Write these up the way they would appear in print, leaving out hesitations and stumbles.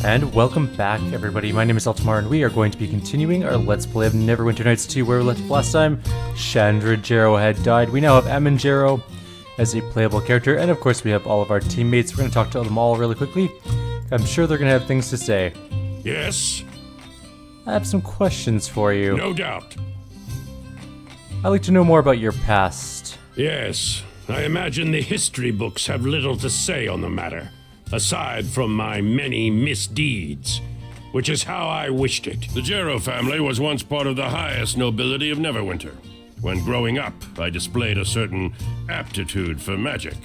And welcome back, everybody. My name is Eltimar, and we are going to be continuing our Let's Play of Neverwinter Nights 2, where we left last time. Chandra Jerro had died. We now have Ammon Jerro as a playable character, and of course we have all of our teammates. We're going to talk to them all really quickly. I'm sure they're going to have things to say. Yes? I have some questions for you. No doubt. I'd like to know more about your past. Yes, I imagine the history books have little to say on the matter, aside from my many misdeeds, which is how I wished it. The Jerro family was once part of the highest nobility of Neverwinter. When growing up, I displayed a certain aptitude for magic,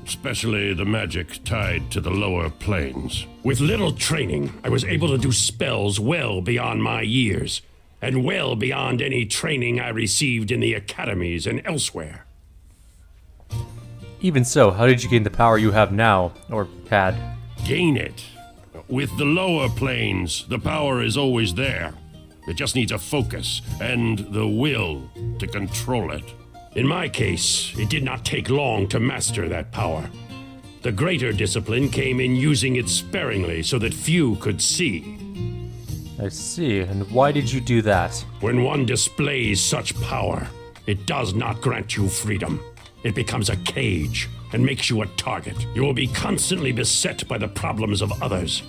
especially the magic tied to the lower planes. With little training, I was able to do spells well beyond my years, and well beyond any training I received in the academies and elsewhere. Even so, how did you gain the power you have now, or had? Gain it. With the lower planes, the power is always there. It just needs a focus and the will to control it. In my case, it did not take long to master that power. The greater discipline came in using it sparingly so that few could see. I see, and why did you do that? When one displays such power, it does not grant you freedom. It becomes a cage and makes you a target. You will be constantly beset by the problems of others,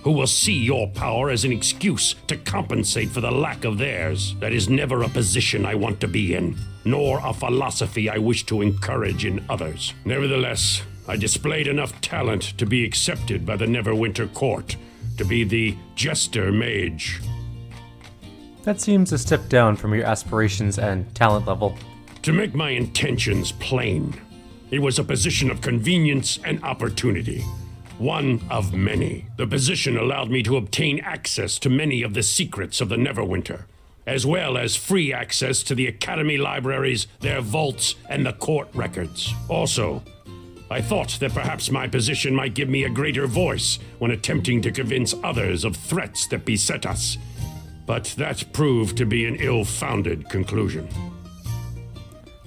who will see your power as an excuse to compensate for the lack of theirs. That is never a position I want to be in, nor a philosophy I wish to encourage in others. Nevertheless, I displayed enough talent to be accepted by the Neverwinter court, to be the Jester Mage. That seems a step down from your aspirations and talent level. To make my intentions plain, it was a position of convenience and opportunity. One of many. The position allowed me to obtain access to many of the secrets of the Neverwinter, as well as free access to the Academy libraries, their vaults, and the court records. Also, I thought that perhaps my position might give me a greater voice when attempting to convince others of threats that beset us. But that proved to be an ill-founded conclusion.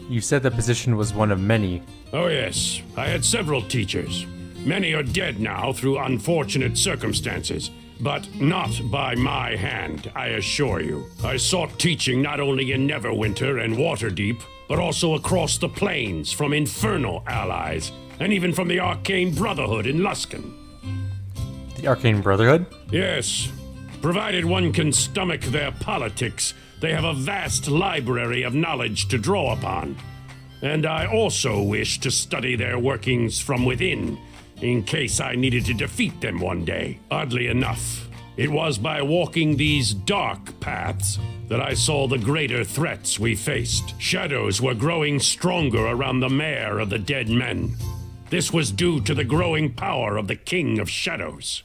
You said that position was one of many. Oh yes, I had several teachers. Many are dead now through unfortunate circumstances, but not by my hand, I assure you. I sought teaching not only in Neverwinter and Waterdeep, but also across the plains from infernal allies, and even from the Arcane Brotherhood in Luskan. The Arcane Brotherhood? Yes. Provided one can stomach their politics, they have a vast library of knowledge to draw upon. And I also wish to study their workings from within, in case I needed to defeat them one day. Oddly enough, it was by walking these dark paths that I saw the greater threats we faced. Shadows were growing stronger around the Mayor of the Dead Men. This was due to the growing power of the King of Shadows.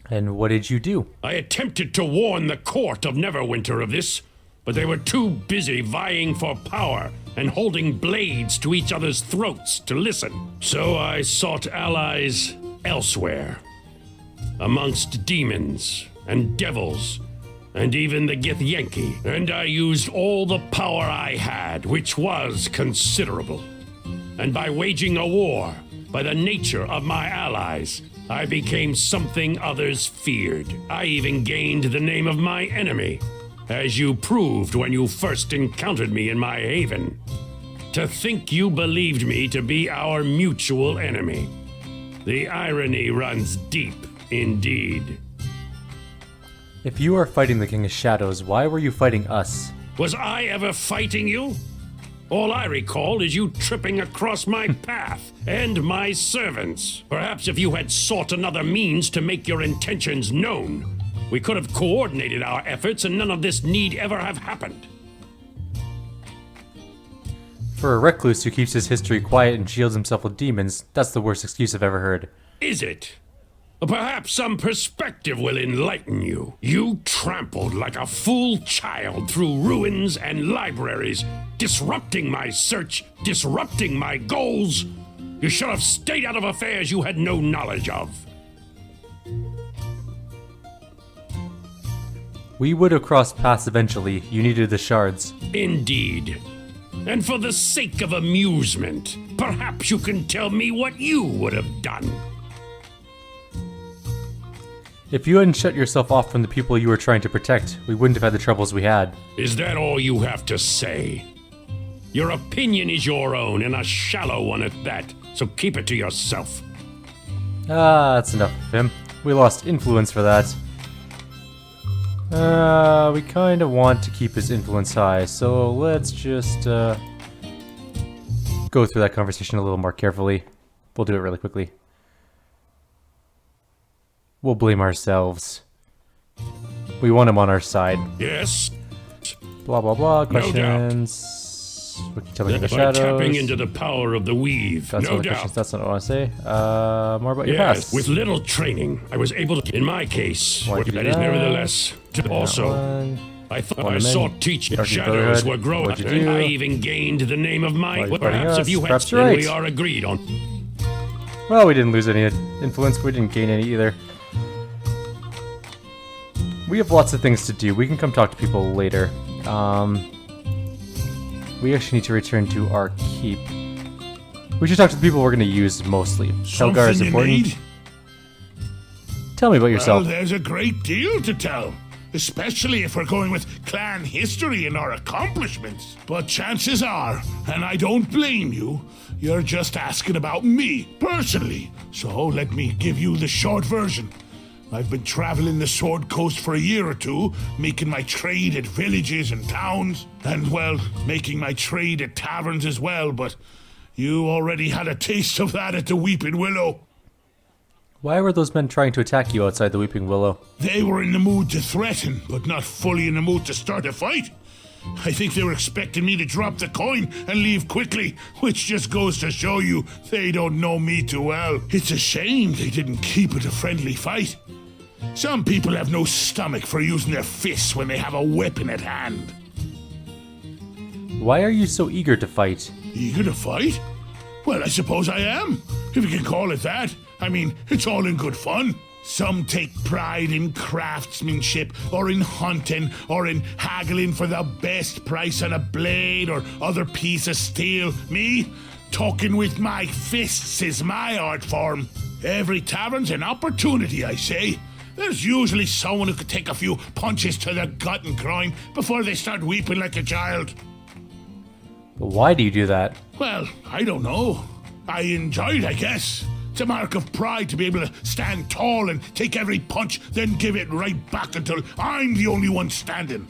And what did you do? I attempted to warn the court of Neverwinter of this, but they were too busy vying for power and holding blades to each other's throats to listen. So I sought allies elsewhere, amongst demons and devils, and even the Githyanki. And I used all the power I had, which was considerable. And by waging a war, by the nature of my allies, I became something others feared. I even gained the name of my enemy, as you proved when you first encountered me in my haven. To think you believed me to be our mutual enemy. The irony runs deep, indeed. If you are fighting the King of Shadows, why were you fighting us? Was I ever fighting you? All I recall is you tripping across my path and my servants. Perhaps if you had sought another means to make your intentions known, we could have coordinated our efforts and none of this need ever have happened. For a recluse who keeps his history quiet and shields himself with demons, that's the worst excuse I've ever heard. Is it? Perhaps some perspective will enlighten you. You trampled like a fool child through ruins and libraries, disrupting my search, disrupting my goals. You should have stayed out of affairs you had no knowledge of. We would have crossed paths eventually. You needed the shards. Indeed. And for the sake of amusement, perhaps you can tell me what you would have done. If you hadn't shut yourself off from the people you were trying to protect, we wouldn't have had the troubles we had. Is that all you have to say? Your opinion is your own, and a shallow one at that, so keep it to yourself. Ah, that's enough of him. We lost influence for that. We kind of want to keep his influence high, so let's just go through that conversation a little more carefully. We'll do it really quickly. We'll blame ourselves. We want him on our side. Yes? Blah blah blah. No Questions. We can tell me in the By shadows. tapping into the power of the weave. That's No all the doubt. questions. That's not what I want to say. More about your Yes, past. with little training, I was able to, in my case, Why'd you do that is that? nevertheless. Also, One. I thought One I of them. saw teaching Dark shadows Brotherhood. were growing, What'd you and do? I even gained the name of Why are my. you Well, fighting perhaps us? if you had, Perhaps then you're we right. are agreed on. Well, we didn't lose any influence. We didn't gain any either. We have lots of things to do. We can come talk to people later. We actually need to return to our keep. We should talk to the people we're going to use mostly. Helgar is Something you important. need? Tell me about Well, yourself. there's a great deal to tell, especially if we're going with clan history and our accomplishments. But chances are, and I don't blame you, you're just asking about me, personally. So let me give you the short version. I've been traveling the Sword Coast for a year or two, making my trade at villages and towns, and, well, making my trade at taverns as well, but you already had a taste of that at the Weeping Willow. Why were those men trying to attack you outside the Weeping Willow? They were in the mood to threaten, but not fully in the mood to start a fight. I think they were expecting me to drop the coin and leave quickly, which just goes to show you they don't know me too well. It's a shame they didn't keep it a friendly fight. Some people have no stomach for using their fists when they have a weapon at hand. Why are you so eager to fight? Eager to fight? Well, I suppose I am, if you can call it that. I mean, it's all in good fun. Some take pride in craftsmanship, or in hunting, or in haggling for the best price on a blade or other piece of steel. Me, talking with my fists is my art form. Every tavern's an opportunity, I say. There's usually someone who could take a few punches to the gut and crime before they start weeping like a child. But why do you do that? Well, I don't know. I enjoy it, I guess. It's a mark of pride to be able to stand tall and take every punch, then give it right back until I'm the only one standing.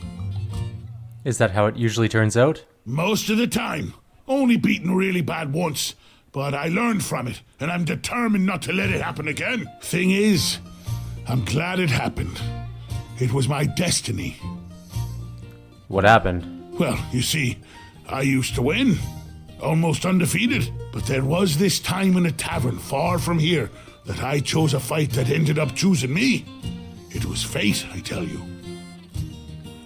Is that how it usually turns out? Most of the time. Only beaten really bad once. But I learned from it, and I'm determined not to let it happen again. Thing is, I'm glad it happened. It was my destiny. What happened? Well, you see, I used to win. Almost undefeated. But there was this time in a tavern far from here that I chose a fight that ended up choosing me. It was fate, I tell you.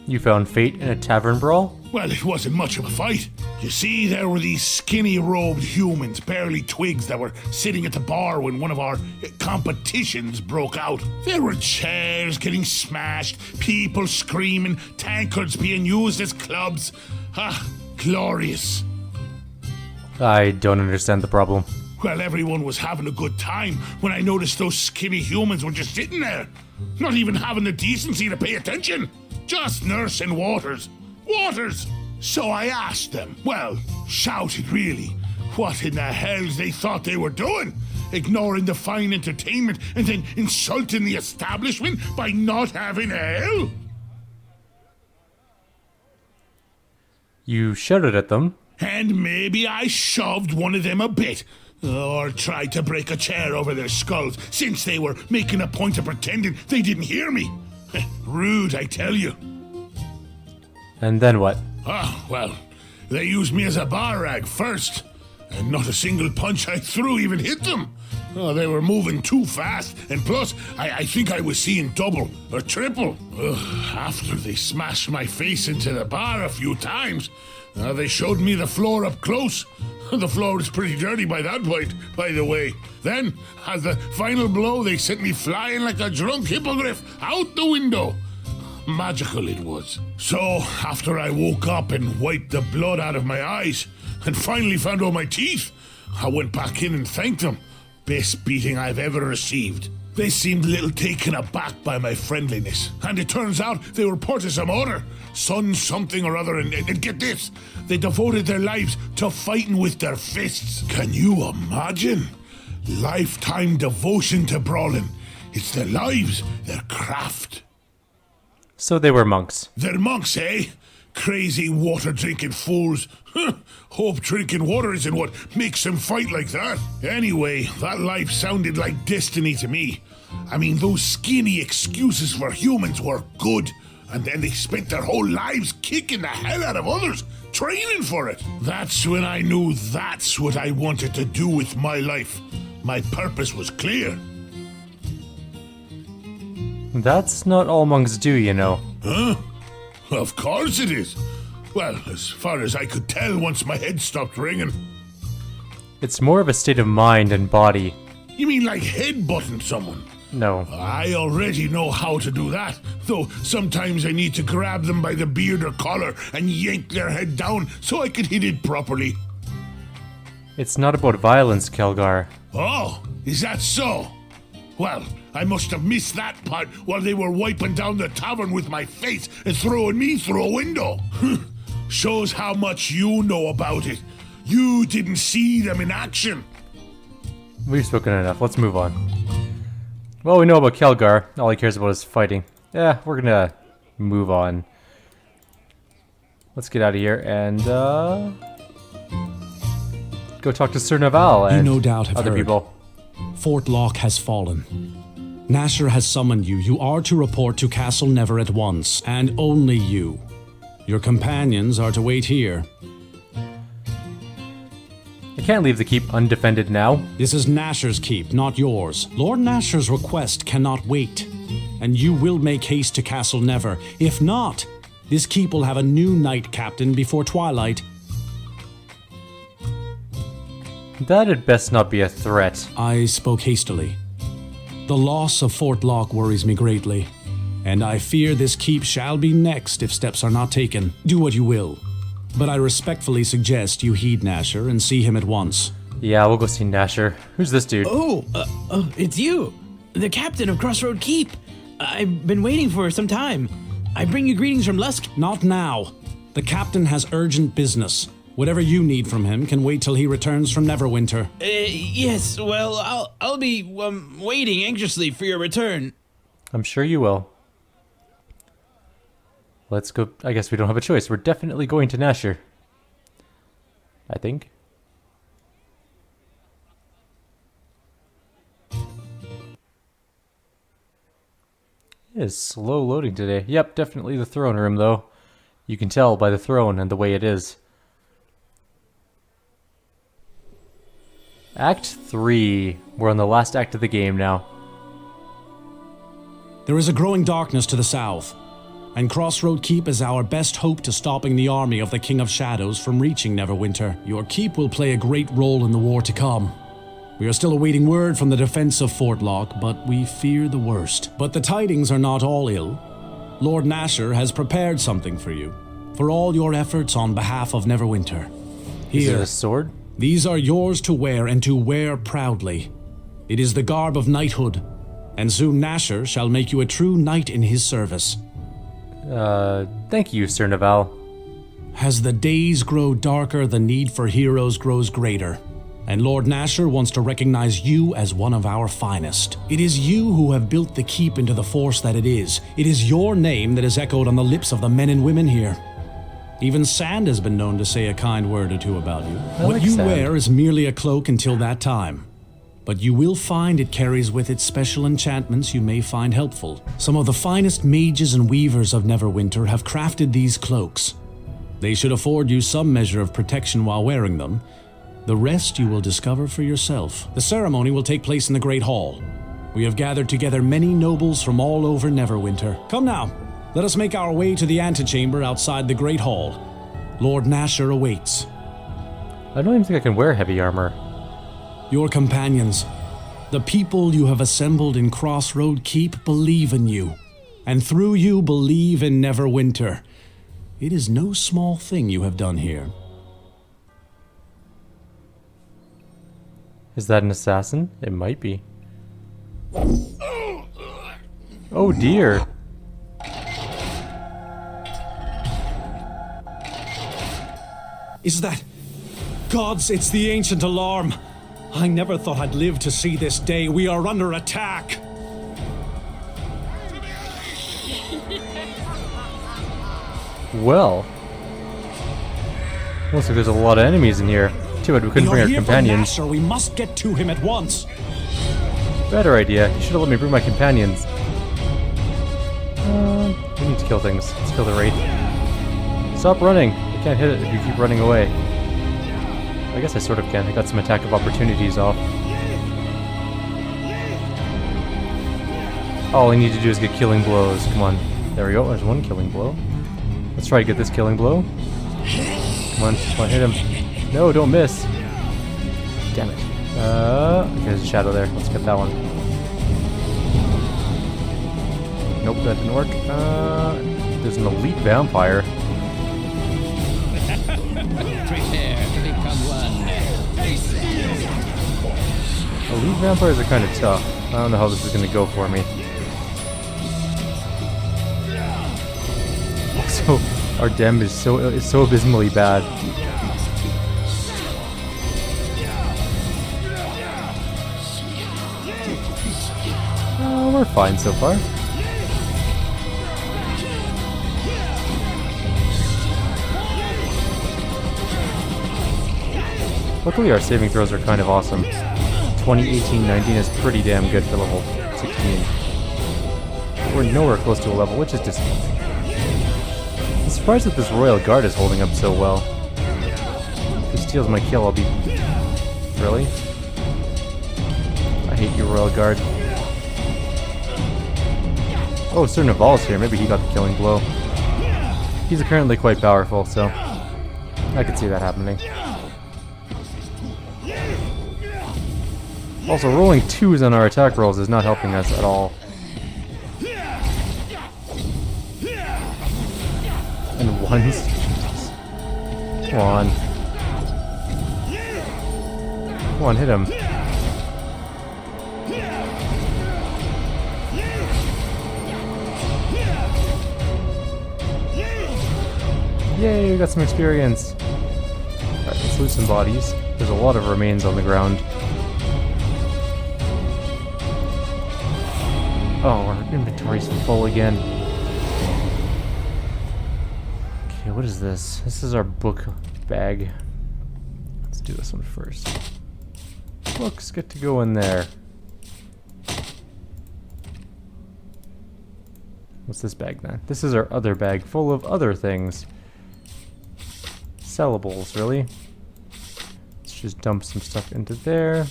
You found fate in a tavern brawl? Well, it wasn't much of a fight. You see, there were these skinny-robed humans, barely twigs, that were sitting at the bar when one of our competitions broke out. There were chairs getting smashed, people screaming, tankards being used as clubs. Ah, glorious. I don't understand the problem. Well, everyone was having a good time when I noticed those skinny humans were just sitting there, not even having the decency to pay attention, just nursing waters. Waters! So I asked them, well, shouted really, what in the hells they thought they were doing, ignoring the fine entertainment and then insulting the establishment by not having ale? You shouted at them. And maybe I shoved one of them a bit, or tried to break a chair over their skulls, since they were making a point of pretending they didn't hear me. Rude, I tell you. And then what? Ah, well, they used me as a bar rag first, and not a single punch I threw even hit them. Oh, they were moving too fast, and plus, I think I was seeing double or triple. Ugh, after they smashed my face into the bar a few times, they showed me the floor up close. The floor was pretty dirty by that point, by the way. Then, as the final blow, they sent me flying like a drunk hippogriff out the window. Magical it was. So, after I woke up and wiped the blood out of my eyes, and finally found all my teeth, I went back in and thanked them. Best beating I've ever received. They seemed little taken aback by my friendliness, and it turns out they were part of some other son something or other, and get this, they devoted their lives to fighting with their fists. Can you imagine? Lifetime devotion to brawling. It's their lives, their craft. So they were monks. They're monks, eh? Crazy water-drinking fools. Hope drinking water isn't what makes them fight like that. Anyway, that life sounded like destiny to me. I mean, those skinny excuses for humans were good. And then they spent their whole lives kicking the hell out of others, training for it. That's when I knew that's what I wanted to do with my life. My purpose was clear. That's not all monks do, you know. Huh? Of course it is. Well, as far as I could tell once my head stopped ringing. It's more of a state of mind and body. You mean like headbutting someone? No. I already know how to do that, though sometimes I need to grab them by the beard or collar and yank their head down so I can hit it properly. It's not about violence, Kelgar. Oh, is that so? Well, I must have missed that part while they were wiping down the tavern with my face and throwing me through a window. Shows how much you know about it. You didn't see them in action. We've spoken enough. Let's move on. Well, we know about Kelgar. All he cares about is fighting. Yeah, we're gonna move on. Let's get out of here and go talk to Sir Naval and you no doubt have other heard. people. Fort Lock has fallen. Nasher has summoned you. You are to report to Castle Never at once, and only you. Your companions are to wait here. I can't leave the keep undefended now. This is Nasher's keep, not yours. Lord Nasher's request cannot wait, and you will make haste to Castle Never. If not, this keep will have a new knight captain before twilight. That had best not be a threat. I spoke hastily. The loss of Fort Lock worries me greatly, and I fear this keep shall be next if steps are not taken. Do what you will, but I respectfully suggest you heed Nasher and see him at once. Yeah, we'll go see Nasher. Who's this dude? Oh, it's you, the captain of Crossroad Keep. I've been waiting for some time. I bring you greetings from Lusk. Not now. The captain has urgent business. Whatever you need from him can wait till he returns from Neverwinter. Yes, well, I'll be waiting anxiously for your return. I'm sure you will. Let's go. I guess we don't have a choice. We're definitely going to Nasher. I think. It is slow loading today. Yep, definitely the throne room, though. You can tell by the throne and the way it is. Act 3. We're on the last act of the game now. There is a growing darkness to the south, and Crossroad Keep is our best hope to stopping the army of the King of Shadows from reaching Neverwinter. Your keep will play a great role in the war to come. We are still awaiting word from the defense of Fort Lock, but we fear the worst. But the tidings are not all ill. Lord Nasher has prepared something for you, for all your efforts on behalf of Neverwinter. Is it Here, a sword? these are yours to wear and to wear proudly. It is the garb of knighthood, and soon Nasher shall make you a true knight in his service. Thank you, Sir Naval. As the days grow darker, the need for heroes grows greater, and Lord Nasher wants to recognize you as one of our finest. It is you who have built the keep into the force that it is. It is your name that is echoed on the lips of the men and women here. Even Sand has been known to say a kind word or two about you. What like you Sand. wear is merely a cloak until that time, but you will find it carries with it special enchantments you may find helpful. Some of the finest mages and weavers of Neverwinter have crafted these cloaks. They should afford you some measure of protection while wearing them. The rest you will discover for yourself. The ceremony will take place in the Great Hall. We have gathered together many nobles from all over Neverwinter. Come now, let us make our way to the antechamber outside the Great Hall. Lord Nasher awaits. I don't even think I can wear heavy armor. Your companions, the people you have assembled in Crossroad Keep, believe in you, and through you believe in Neverwinter. It is no small thing you have done here. Is that an assassin? It might be. Oh dear. Is that... Gods, it's the ancient alarm! I never thought I'd live to see this day. We are under attack! Well. Looks like there's a lot of enemies in here. Too bad we couldn't bring our companions. Nasher. We must get to him at once. Better idea. You should have let me bring my companions. We need to kill things. Let's kill the Wraith. Stop running! I can't hit it if you keep running away. I guess I sort of can. I got some attack of opportunities off. All I need to do is get killing blows. Come on. There we go. There's one killing blow. Let's try to get this killing blow. Come on, hit him. No, don't miss. Damn it. Okay, there's a shadow there. Let's get that one. Nope, that didn't work. There's an elite vampire. Prepare to become one. Elite vampires are kind of tough. I don't know how this is going to go for me. Also, our damage is so abysmally bad. We're fine so far. Luckily our saving throws are kind of awesome. 20, 18, 19 is pretty damn good for level 16. But we're nowhere close to a level, which is disappointing. I'm surprised that this Royal Guard is holding up so well. If he steals my kill, I'll be... Really? I hate you, Royal Guard. Oh, Sir Naval's here. Maybe he got the killing blow. He's apparently quite powerful, so... I could see that happening. Also, rolling 2s on our attack rolls is not helping us at all. And 1s? Jesus. Come on. Come on, hit him. Yay, we got some experience. Alright, let's loot some bodies. There's a lot of remains on the ground. Oh, our inventory's full again. Okay, what is this? This is our book bag. Let's do this one first. Books get to go in there. What's this bag then? This is our other bag full of other things. Sellables, really? Let's just dump some stuff into there.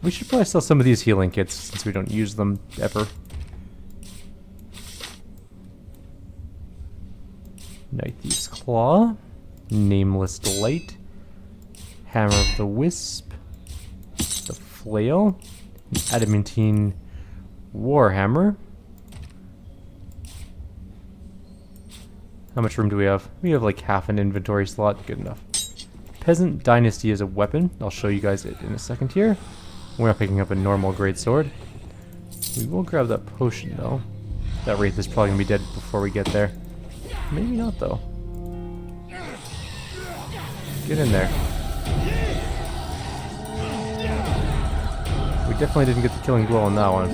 We should probably sell some of these healing kits since we don't use them ever. Night Thief's Claw. Nameless Delight. Hammer of the Wisp. The Flail. Adamantine Warhammer. How much room do we have? We have like half an inventory slot. Good enough. Peasant Dynasty is a weapon. I'll show you guys it in a second here. We're not picking up a normal great sword. We will grab that potion though. That Wraith is probably gonna be dead before we get there. Maybe not though. Get in there. We definitely didn't get the killing blow on that one.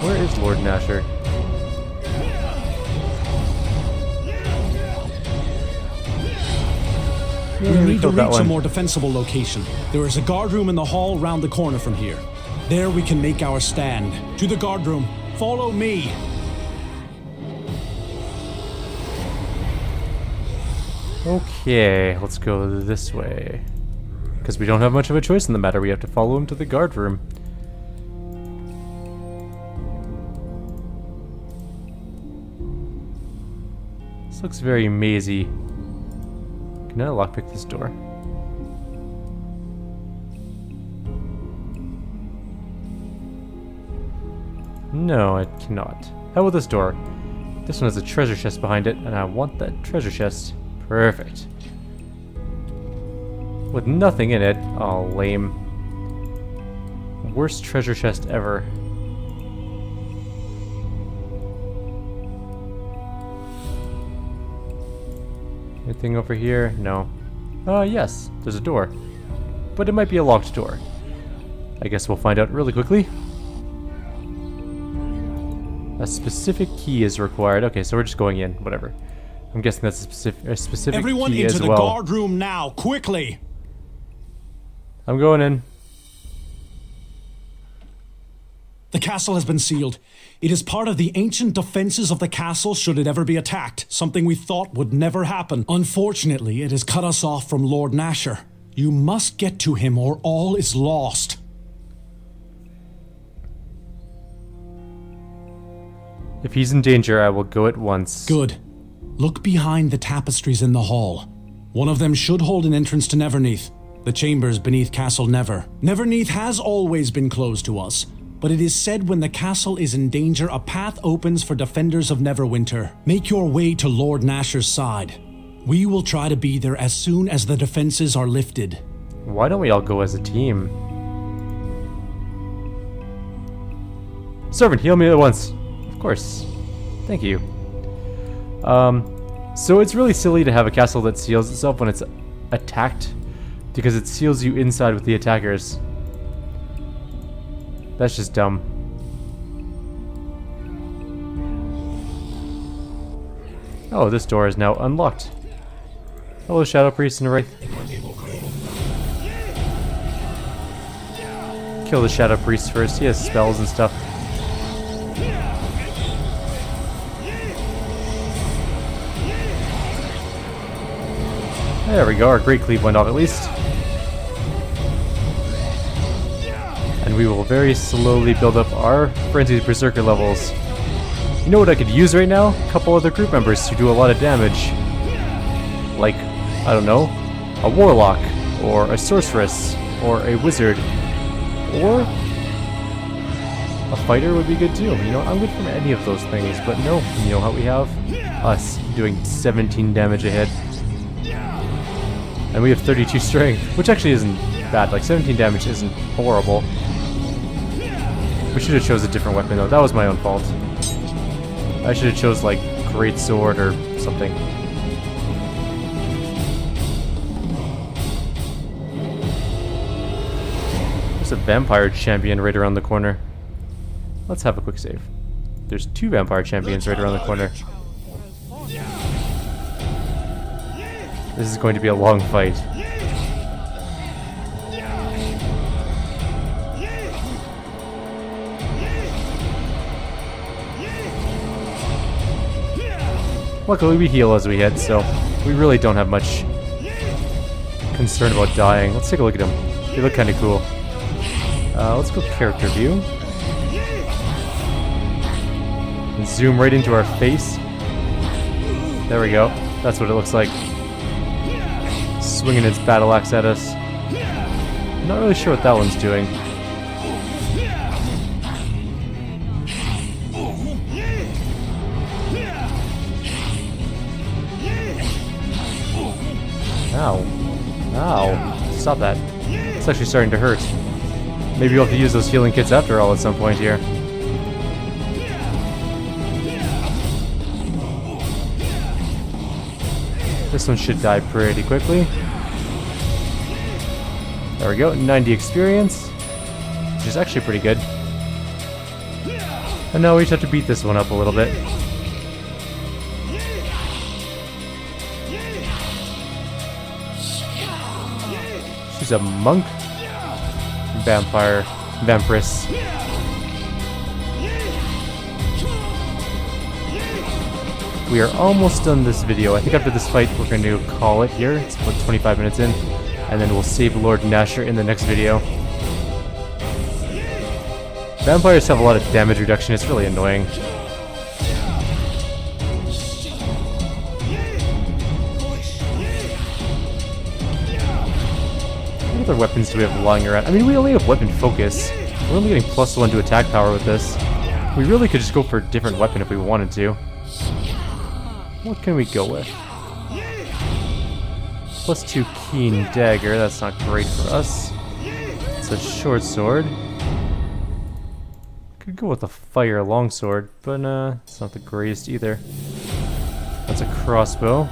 Where is Lord Nasher? We need to reach a more defensible location. There is a guard room in the hall round the corner from here. There we can make our stand. To the guard room. Follow me. Okay, let's go this way. Because we don't have much of a choice in the matter. We have to follow him to the guard room. This looks very mazy. Can I lockpick this door? No, I cannot. How about this door? This one has a treasure chest behind it, and I want that treasure chest. Perfect. with nothing in it. Oh, lame. Worst treasure chest ever. Anything over here? No. Yes, there's a door. But it might be a locked door. I guess we'll find out really quickly. A specific key is required. Okay, so we're just going in. Whatever. I'm guessing that's a specific Everyone key into as the well. guard room now, quickly! I'm going in. The castle has been sealed. It is part of the ancient defenses of the castle should it ever be attacked, something we thought would never happen. Unfortunately, it has cut us off from Lord Nasher. You must get to him or all is lost. If he's in danger, I will go at once. Good. Look behind the tapestries in the hall. One of them should hold an entrance to Neverneath, the chambers beneath Castle Never. Neverneath has always been closed to us, but it is said when the castle is in danger, a path opens for defenders of Neverwinter. Make your way to Lord Nasher's side. We will try to be there as soon as the defenses are lifted. Why don't we all go as a team? Servant, heal me at once. Of course. Thank you. So it's really silly to have a castle that seals itself when it's attacked, because it seals you inside with the attackers. That's just dumb. Oh, this door is now unlocked. Hello, Shadow Priest and Wraith. Kill the Shadow Priest first. He has spells and stuff. There we go. Our Great Cleave went off at least. And we will very slowly build up our Frenzied Berserker levels. You know what I could use right now? A couple other group members who do a lot of damage. Like, I don't know, a Warlock, or a Sorceress, or a Wizard, or a Fighter would be good too. You know, I'm good for any of those things, but no, you know how we have? Us doing 17 damage a hit. And we have 32 strength, which actually isn't bad. Like, 17 damage isn't horrible. We should have chose a different weapon though. That was my own fault. I should have chose like Great Sword or something. There's a vampire champion right around the corner. Let's have a quick save. There's 2 vampire champions right around the corner. This is going to be a long fight. Luckily we heal as we hit, so we really don't have much concern about dying. Let's take a look at them. They look kind of cool. Let's go character view. And zoom right into our face. There we go. That's what it looks like. Swinging its battle axe at us. I'm not really sure what that one's doing. Ow. Ow. Stop that. It's actually starting to hurt. Maybe we'll have to use those healing kits after all at some point here. This one should die pretty quickly. There we go, 90 experience, which is actually pretty good. And now we just have to beat this one up a little bit. She's a monk, vampiress. We are almost done this video. I think after this fight we're going to call it here. It's about 25 minutes in. And then we'll save Lord Nasher in the next video. Vampires have a lot of damage reduction. It's really annoying. What other weapons do we have lying around? I mean, we only have weapon focus. We're only getting +1 to attack power with this. We really could just go for a different weapon if we wanted to. What can we go with? +2 keen dagger. That's not great for us. It's a short sword. Could go with a fire longsword, but it's not the greatest either. That's a crossbow.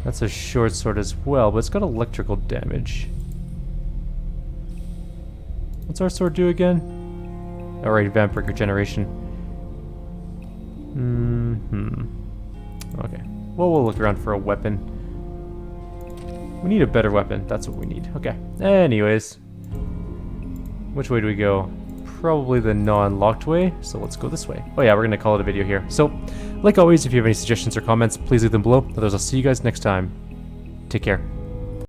That's a short sword as well, but it's got electrical damage. What's our sword do again? Alright, vampiric regeneration. Okay. Well, we'll look around for a weapon. We need a better weapon. That's what we need. Okay. Anyways. Which way do we go? Probably the non-locked way, so let's go this way. Oh yeah, we're gonna call it a video here. So, like always, if you have any suggestions or comments, please leave them below. Otherwise, I'll see you guys next time. Take care.